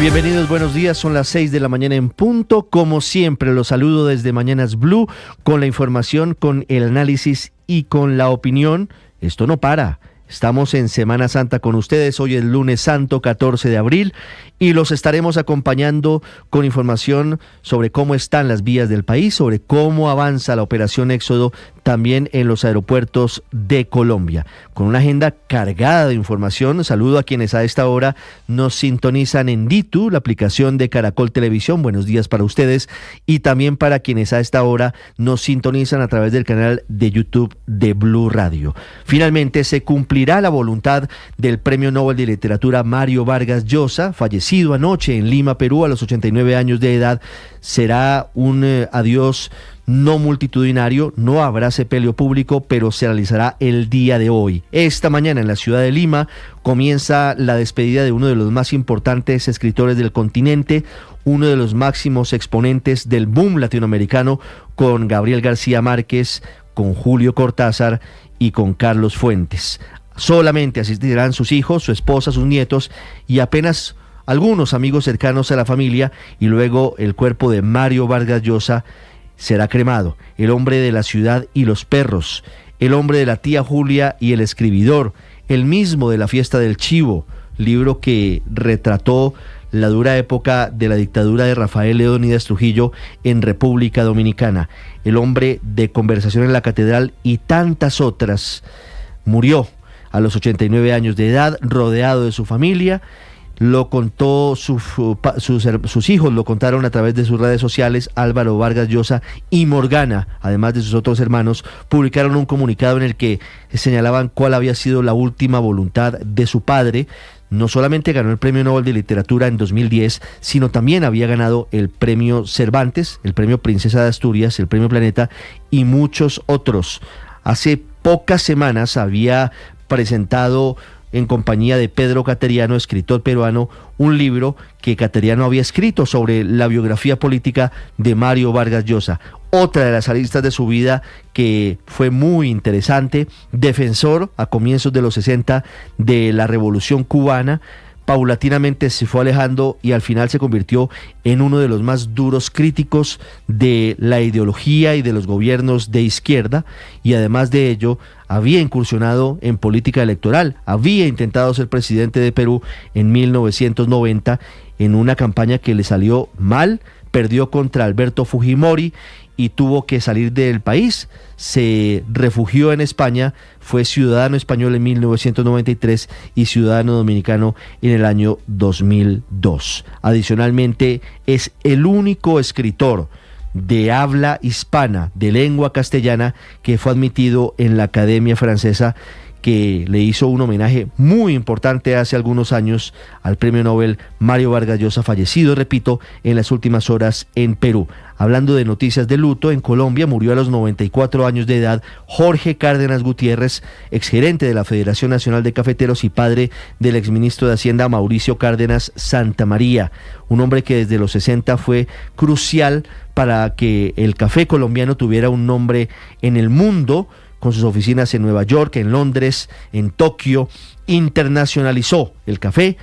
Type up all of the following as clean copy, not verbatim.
Bienvenidos, buenos días, son las 6 de la mañana en punto. Como siempre, los saludo desde Mañanas Blue con la información, con el análisis y con la opinión. Esto no para. Estamos en Semana Santa con ustedes. Hoy es lunes santo, 14 de abril, y los estaremos acompañando con información sobre cómo están las vías del país, sobre cómo avanza la operación Éxodo también en los aeropuertos de Colombia. Con una agenda cargada de información, saludo a quienes a esta hora nos sintonizan en Ditu, la aplicación de Caracol Televisión. Buenos días para ustedes, y también para quienes a esta hora nos sintonizan a través del canal de YouTube de Blue Radio. Finalmente se cumplirá la voluntad del Premio Nobel de Literatura Mario Vargas Llosa, fallecido anoche en Lima, Perú, a los 89 años de edad. Será un adiós no multitudinario, no habrá sepelio público, pero se realizará el día de hoy. Esta mañana en la ciudad de Lima comienza la despedida de uno de los más importantes escritores del continente, uno de los máximos exponentes del boom latinoamericano, con Gabriel García Márquez, con Julio Cortázar y con Carlos Fuentes. Solamente asistirán sus hijos, su esposa, sus nietos y apenas algunos amigos cercanos a la familia, y luego el cuerpo de Mario Vargas Llosa será cremado. El hombre de la ciudad y los perros, el hombre de la tía Julia y el escribidor, el mismo de la fiesta del chivo, libro que retrató la dura época de la dictadura de Rafael Leónidas Trujillo en República Dominicana, el hombre de Conversación en la Catedral y tantas otras. Murió a los 89 años de edad, rodeado de su familia. Lo contó sus hijos, lo contaron a través de sus redes sociales. Álvaro Vargas Llosa y Morgana, además de sus otros hermanos, publicaron un comunicado en el que señalaban cuál había sido la última voluntad de su padre. No solamente ganó el Premio Nobel de Literatura en 2010, sino también había ganado el Premio Cervantes, el Premio Princesa de Asturias, el Premio Planeta y muchos otros. Hace pocas semanas había presentado en compañía de Pedro Cateriano, escritor peruano, un libro que Cateriano había escrito sobre la biografía política de Mario Vargas Llosa. Otra de las aristas de su vida que fue muy interesante: defensor a comienzos de los 60 de la Revolución Cubana, paulatinamente se fue alejando y al final se convirtió en uno de los más duros críticos de la ideología y de los gobiernos de izquierda, y además de ello había incursionado en política electoral, había intentado ser presidente de Perú en 1990 en una campaña que le salió mal, perdió contra Alberto Fujimori y tuvo que salir del país. Se refugió en España, fue ciudadano español en 1993 y ciudadano dominicano en el año 2002. Adicionalmente, es el único escritor de habla hispana, de lengua castellana, que fue admitido en la Academia Francesa, que le hizo un homenaje muy importante hace algunos años al Premio Nobel Mario Vargas Llosa, fallecido, repito, en las últimas horas en Perú. Hablando de noticias de luto, en Colombia murió a los 94 años de edad Jorge Cárdenas Gutiérrez, exgerente de la Federación Nacional de Cafeteros y padre del exministro de Hacienda Mauricio Cárdenas Santamaría, un hombre que desde los 60 fue crucial para que el café colombiano tuviera un nombre en el mundo, con sus oficinas en Nueva York, en Londres, en Tokio. Internacionalizó el café.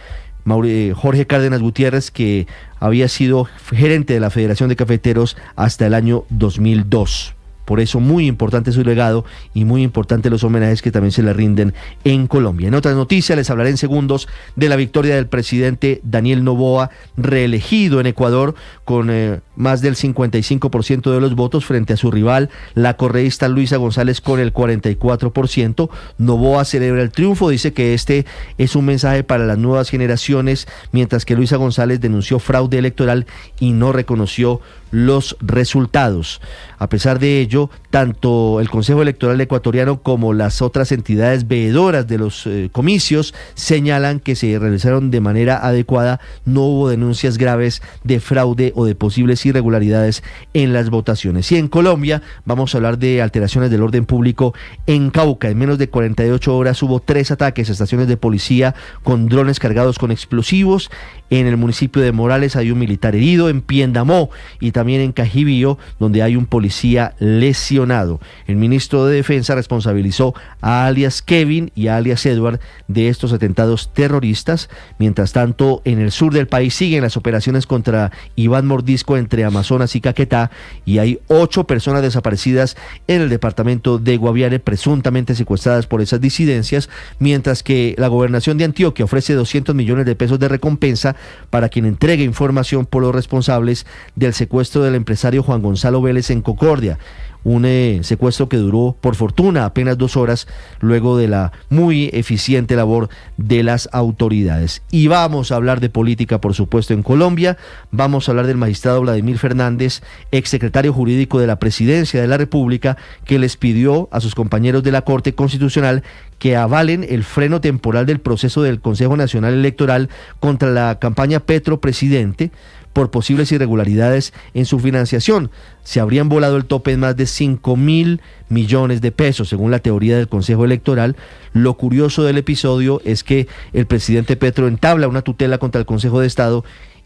Jorge Cárdenas Gutiérrez, que había sido gerente de la Federación de Cafeteros hasta el año 2002. Por eso muy importante su legado y muy importante los homenajes que también se le rinden en Colombia. En otras noticias les hablaré en segundos de la victoria del presidente Daniel Noboa, reelegido en Ecuador con más del 55% de los votos frente a su rival, la correísta Luisa González, con el 44%. Noboa celebra el triunfo, dice que este es un mensaje para las nuevas generaciones, mientras que Luisa González denunció fraude electoral y no reconoció los resultados. A pesar de ello, tanto el Consejo Electoral Ecuatoriano como las otras entidades veedoras de los comicios señalan que se realizaron de manera adecuada, no hubo denuncias graves de fraude o de posibles irregularidades en las votaciones. Y en Colombia vamos a hablar de alteraciones del orden público en Cauca. En menos de 48 horas hubo 3 ataques a estaciones de policía con drones cargados con explosivos. En el municipio de Morales hay un militar herido, en Piendamó y también en Cajibío, donde hay un policía lesionado. El ministro de Defensa responsabilizó a alias Kevin y a alias Edward de estos atentados terroristas. Mientras tanto, en el sur del país siguen las operaciones contra Iván Mordisco entre Amazonas y Caquetá, y hay 8 personas desaparecidas en el departamento de Guaviare, presuntamente secuestradas por esas disidencias, mientras que la gobernación de Antioquia ofrece 200 millones de pesos de recompensa para quien entregue información por los responsables del secuestro del empresario Juan Gonzalo Vélez en Concordia. Un secuestro que duró, por fortuna, apenas 2 horas, luego de la muy eficiente labor de las autoridades. Y vamos a hablar de política, por supuesto, en Colombia. Vamos a hablar del magistrado Vladimir Fernández, exsecretario jurídico de la Presidencia de la República, que les pidió a sus compañeros de la Corte Constitucional que avalen el freno temporal del proceso del Consejo Nacional Electoral contra la campaña Petro Presidente por posibles irregularidades en su financiación. Se habrían volado el tope en más de 5.000 millones de pesos, según la teoría del Consejo Electoral. Lo curioso del episodio es que el presidente Petro entabla una tutela contra el Consejo de Estado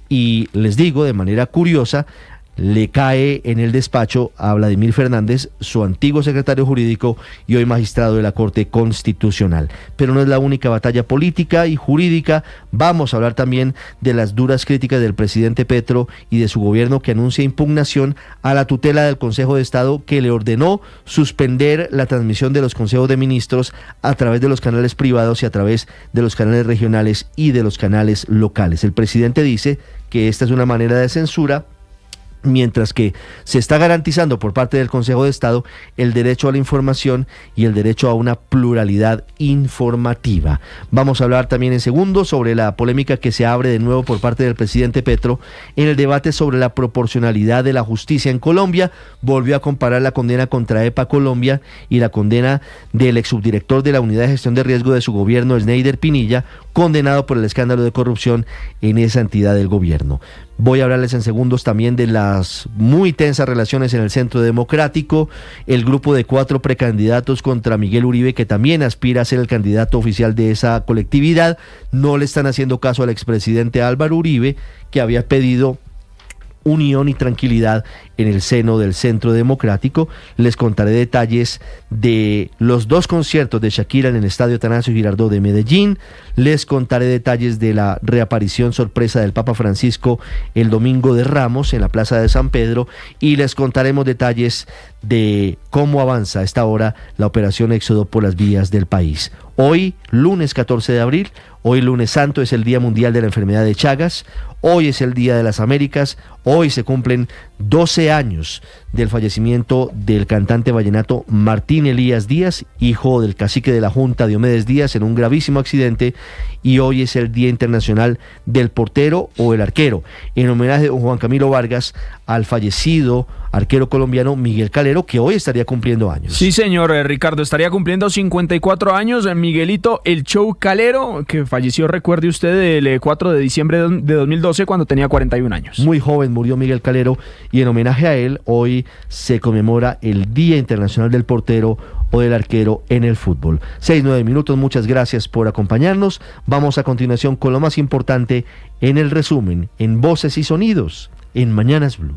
y, les digo, de manera curiosa, le cae en el despacho a Vladimir Fernández, su antiguo secretario jurídico y hoy magistrado de la Corte Constitucional. Pero no es la única batalla política y jurídica. Vamos a hablar también de las duras críticas del presidente Petro y de su gobierno, que anuncia impugnación a la tutela del Consejo de Estado, que le ordenó suspender la transmisión de los consejos de ministros a través de los canales privados y a través de los canales regionales y de los canales locales. El presidente dice que esta es una manera de censura, mientras que se está garantizando por parte del Consejo de Estado el derecho a la información y el derecho a una pluralidad informativa. Vamos a hablar también en segundos sobre la polémica que se abre de nuevo por parte del presidente Petro en el debate sobre la proporcionalidad de la justicia en Colombia. Volvió a comparar la condena contra EPA Colombia y la condena del exsubdirector de la Unidad de Gestión de Riesgo de su gobierno, Sneider Pinilla, condenado por el escándalo de corrupción en esa entidad del gobierno. Voy a hablarles en segundos también de las muy tensas relaciones en el Centro Democrático, el grupo de 4 precandidatos contra Miguel Uribe, que también aspira a ser el candidato oficial de esa colectividad. No le están haciendo caso al expresidente Álvaro Uribe, que había pedido unión y tranquilidad en el seno del Centro Democrático. Les contaré detalles de los 2 conciertos de Shakira en el Estadio Atanasio Girardot de Medellín. Les contaré detalles de la reaparición sorpresa del Papa Francisco el domingo de Ramos en la Plaza de San Pedro, y les contaremos detalles de cómo avanza a esta hora la operación Éxodo por las vías del país. Hoy, lunes 14 de abril, hoy lunes santo, es el Día Mundial de la Enfermedad de Chagas. Hoy es el Día de las Américas. Hoy se cumplen 12 años del fallecimiento del cantante vallenato Martín Elías Díaz, hijo del cacique de la Junta Diomedes Díaz, en un gravísimo accidente. Y hoy es el Día Internacional del Portero o el Arquero, en homenaje de Juan Camilo Vargas al fallecido arquero colombiano Miguel Calero, que hoy estaría cumpliendo años. Sí, señor Ricardo, estaría cumpliendo 54 años. Miguelito El Show Calero, que falleció, recuerde usted, el 4 de diciembre de 2012, cuando tenía 41 años. Muy joven murió Miguel Calero, y en homenaje a él hoy se conmemora el Día Internacional del Portero o del Arquero en el fútbol. 6-9 minutos, muchas gracias por acompañarnos. Vamos a continuación con lo más importante en el resumen, en Voces y Sonidos, en Mañanas Blue.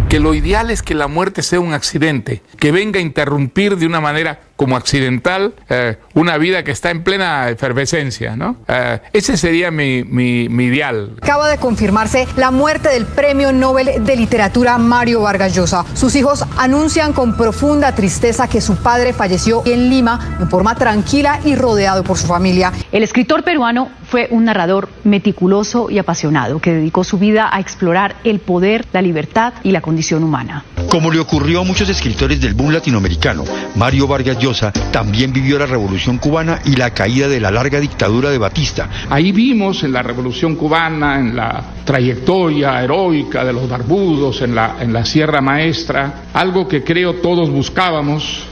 Que lo ideal es que la muerte sea un accidente, que venga a interrumpir de una manera como accidental una vida que está en plena efervescencia, ¿no? Ese sería mi ideal. Acaba de confirmarse la muerte del Premio Nobel de Literatura Mario Vargas Llosa. Sus hijos anuncian con profunda tristeza que su padre falleció en Lima de forma tranquila y rodeado por su familia. El escritor peruano fue un narrador meticuloso y apasionado que dedicó su vida a explorar el poder, la libertad y la condición humana. Como le ocurrió a muchos escritores del boom latinoamericano, Mario Vargas Llosa también vivió la Revolución Cubana y la caída de la larga dictadura de Batista. Ahí vimos en la Revolución Cubana, en la trayectoria heroica de los barbudos, en la Sierra Maestra, algo que creo todos buscábamos,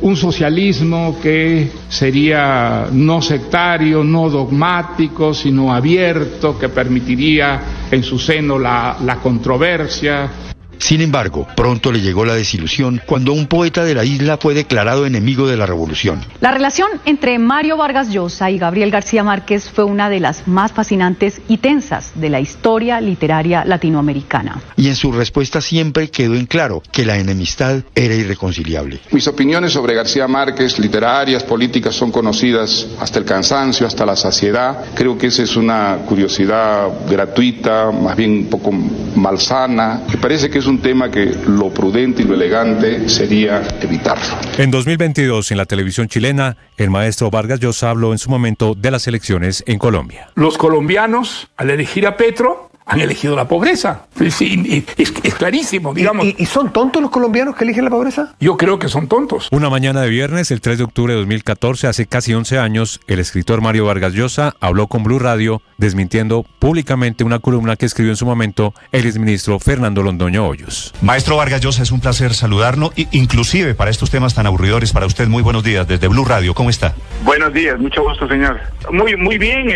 un socialismo que sería no sectario, no dogmático, diplomático, sino abierto, que permitiría en su seno la controversia. Sin embargo, pronto le llegó la desilusión cuando un poeta de la isla fue declarado enemigo de la revolución. La relación entre Mario Vargas Llosa y Gabriel García Márquez fue una de las más fascinantes y tensas de la historia literaria latinoamericana. Y en su respuesta siempre quedó en claro que la enemistad era irreconciliable. Mis opiniones sobre García Márquez, literarias, políticas, son conocidas hasta el cansancio, hasta la saciedad. Creo que esa es una curiosidad gratuita, más bien un poco malsana. Me parece que es un tema que lo prudente y lo elegante sería evitarlo. En 2022, en la televisión chilena, el maestro Vargas Llosa habló en su momento de las elecciones en Colombia. Los colombianos, al elegir a Petro, han elegido la pobreza. Sí, es clarísimo, digamos. ¿Y son tontos los colombianos que eligen la pobreza? Yo creo que son tontos. Una mañana de viernes, el 3 de octubre de 2014, hace casi 11 años, el escritor Mario Vargas Llosa habló con Blue Radio, desmintiendo públicamente una columna que escribió en su momento el exministro Fernando Londoño Hoyos. Maestro Vargas Llosa, es un placer saludarlo, inclusive para estos temas tan aburridores. Para usted, muy buenos días desde Blue Radio. ¿Cómo está? Buenos días, mucho gusto, señor. Muy bien,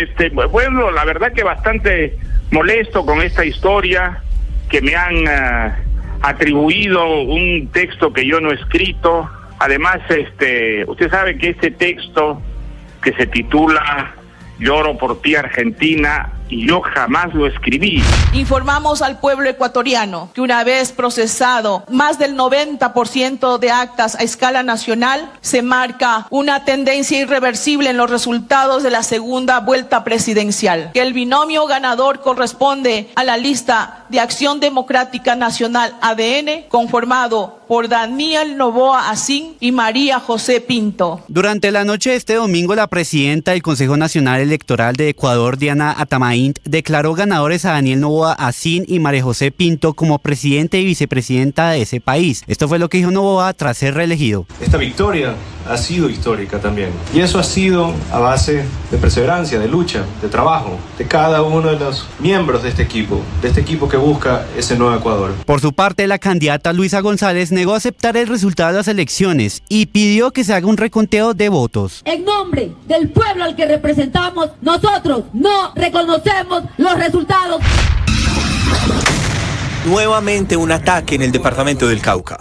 bueno, la verdad que bastante molesto con esta historia, que me han atribuido un texto que yo no he escrito. Además, usted sabe que este texto, que se titula Lloro por ti, Argentina, y yo jamás lo escribí. Informamos al pueblo ecuatoriano que una vez procesado más del 90% de actas a escala nacional, se marca una tendencia irreversible en los resultados de la segunda vuelta presidencial, que el binomio ganador corresponde a la lista de Acción Democrática Nacional ADN, conformado por Daniel Noboa Asín y María José Pinto. Durante la noche de este domingo, la presidenta del Consejo Nacional Electoral de Ecuador, Diana Atamaín, declaró ganadores a Daniel Noboa Asín y María José Pinto como presidente y vicepresidenta de ese país. Esto fue lo que dijo Noboa tras ser reelegido. Esta victoria ha sido histórica también, y eso ha sido a base de perseverancia, de lucha, de trabajo, de cada uno de los miembros de este equipo que busca ese nuevo Ecuador. Por su parte, la candidata Luisa González negó aceptar el resultado de las elecciones y pidió que se haga un reconteo de votos. En nombre del pueblo al que representamos, nosotros no reconocemos los resultados. Nuevamente un ataque en el departamento del Cauca.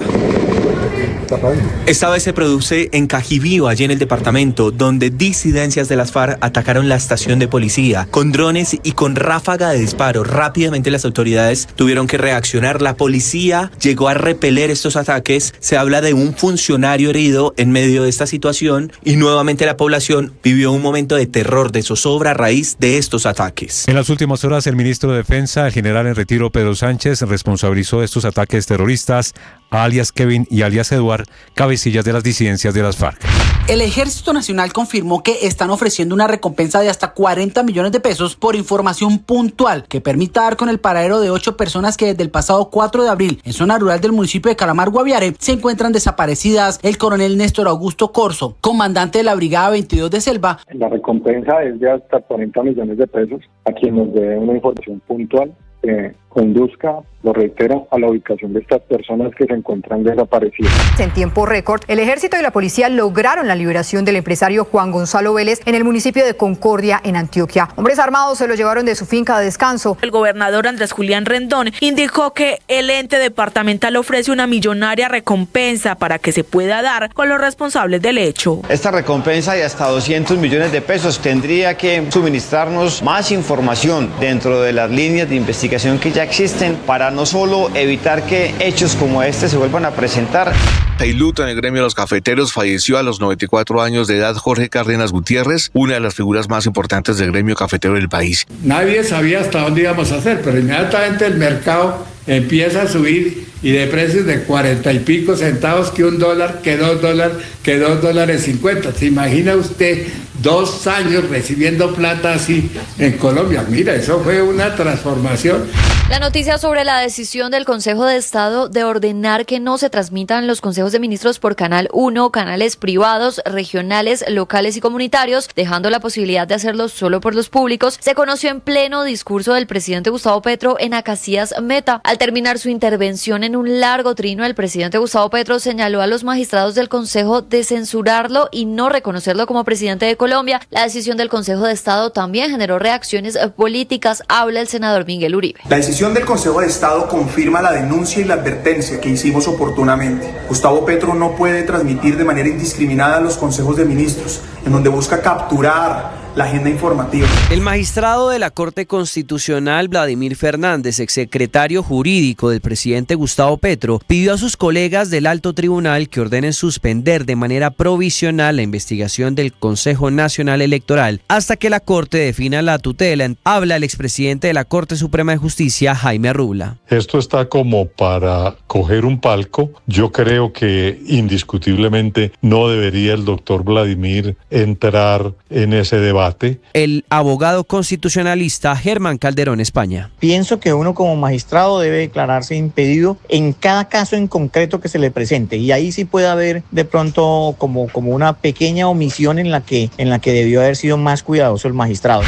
Esta vez se produce en Cajibío, allí en el departamento, donde disidencias de las FARC atacaron la estación de policía con drones y con ráfaga de disparo. Rápidamente las autoridades tuvieron que reaccionar. La policía llegó a repeler estos ataques. Se habla de un funcionario herido en medio de esta situación y nuevamente la población vivió un momento de terror, de zozobra a raíz de estos ataques. En las últimas horas, el ministro de Defensa, el general en retiro Pedro Sánchez, responsabilizó de estos ataques terroristas a alias Kevin y alias Eduard, cabecillas de las disidencias de las FARC. El Ejército Nacional confirmó que están ofreciendo una recompensa de hasta 40 millones de pesos por información puntual que permita dar con el paradero de 8 personas que desde el pasado 4 de abril en zona rural del municipio de Calamar, Guaviare, se encuentran desaparecidas. El coronel Néstor Augusto Corzo, comandante de la Brigada 22 de Selva. La recompensa es de hasta 40 millones de pesos a quien nos dé una información puntual que conduzca, lo reitero, a la ubicación de estas personas que se encuentran desaparecidas. En tiempo récord, el ejército y la policía lograron la liberación del empresario Juan Gonzalo Vélez en el municipio de Concordia, en Antioquia. Hombres armados se lo llevaron de su finca de descanso. El gobernador Andrés Julián Rendón indicó que el ente departamental ofrece una millonaria recompensa para que se pueda dar con los responsables del hecho. Esta recompensa de hasta 200 millones de pesos tendría que suministrarnos más información dentro de las líneas de investigación que ya existen para no solo evitar que hechos como este se vuelvan a presentar. Hay luto en el gremio de los cafeteros. Falleció a los 94 años de edad Jorge Cárdenas Gutiérrez, una de las figuras más importantes del gremio cafetero del país. Nadie sabía hasta dónde íbamos a hacer, pero inmediatamente el mercado empieza a subir y de precios de 40 y pico centavos, que $1, que $2, que $2.50. ¿Se imagina usted 2 años recibiendo plata así en Colombia? Mira, eso fue una transformación. La noticia sobre la decisión del Consejo de Estado de ordenar que no se transmitan los consejos de ministros por Canal 1, canales privados, regionales, locales y comunitarios, dejando la posibilidad de hacerlo solo por los públicos, se conoció en pleno discurso del presidente Gustavo Petro en Acacías Meta. Al terminar su intervención en un largo trino, el presidente Gustavo Petro señaló a los magistrados del Consejo de censurarlo y no reconocerlo como presidente de Colombia. La decisión del Consejo de Estado también generó reacciones políticas. Habla el senador Miguel Uribe. La decisión del Consejo de Estado confirma la denuncia y la advertencia que hicimos oportunamente. Gustavo Petro no puede transmitir de manera indiscriminada los consejos de ministros, en donde busca capturar la agenda informativa. El magistrado de la Corte Constitucional, Vladimir Fernández, exsecretario jurídico del presidente Gustavo Petro, pidió a sus colegas del alto tribunal que ordenen suspender de manera provisional la investigación del Consejo Nacional Electoral hasta que la Corte defina la tutela. Habla el expresidente de la Corte Suprema de Justicia, Jaime Rubla. Esto está como para coger un palco. Yo creo que indiscutiblemente no debería el doctor Vladimir entrar en ese debate. El abogado constitucionalista Germán Calderón, España. Pienso que uno como magistrado debe declararse impedido en cada caso en concreto que se le presente, y ahí sí puede haber de pronto como una pequeña omisión en la que debió haber sido más cuidadoso el magistrado.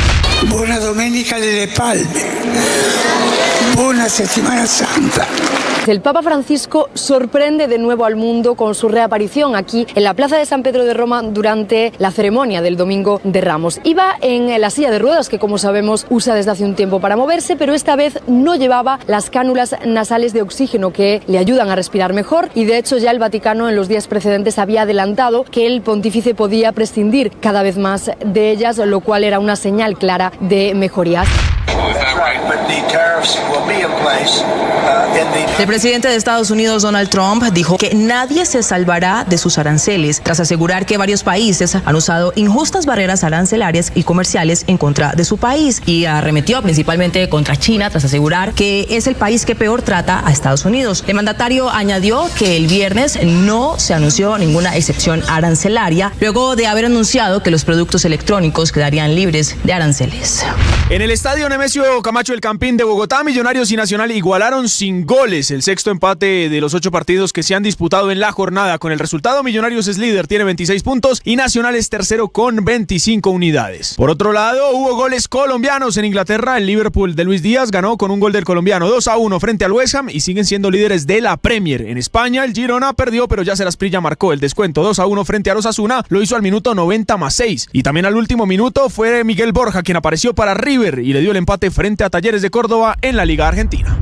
Buona domenica delle Palme. Buona Settimana Santa. El Papa Francisco sorprende de nuevo al mundo con su reaparición aquí en la Plaza de San Pedro de Roma durante la ceremonia del Domingo de Ramos. Iba en la silla de ruedas que, como sabemos, usa desde hace un tiempo para moverse, pero esta vez no llevaba las cánulas nasales de oxígeno que le ayudan a respirar mejor, y de hecho ya el Vaticano en los días precedentes había adelantado que el pontífice podía prescindir cada vez más de ellas, lo cual era una señal clara de mejorías. El presidente de Estados Unidos, Donald Trump, dijo que nadie se salvará de sus aranceles, tras asegurar que varios países han usado injustas barreras arancelarias y comerciales en contra de su país, y arremetió principalmente contra China, tras asegurar que es el país que peor trata a Estados Unidos. El mandatario añadió que el viernes no se anunció ninguna excepción arancelaria, luego de haber anunciado que los productos electrónicos quedarían libres de aranceles. En el estadio Nemesio Camacho El Campín de Bogotá, Millonarios y Nacional igualaron sin goles, el sexto empate de los 8 partidos que se han disputado en la jornada. Con el resultado, Millonarios es líder, tiene 26 puntos, y Nacional es tercero con 25 unidades. Por otro lado, hubo goles colombianos en Inglaterra. El Liverpool de Luis Díaz ganó con un gol del colombiano 2-1 frente al West Ham y siguen siendo líderes de la Premier. En España, el Girona perdió, pero ya Asprilla marcó el descuento 2-1 frente al Osasuna, lo hizo al minuto 90+6. Y también al último minuto fue Miguel Borja quien apareció para River y le dio el empate frente a Talleres de Córdoba en la Liga Argentina.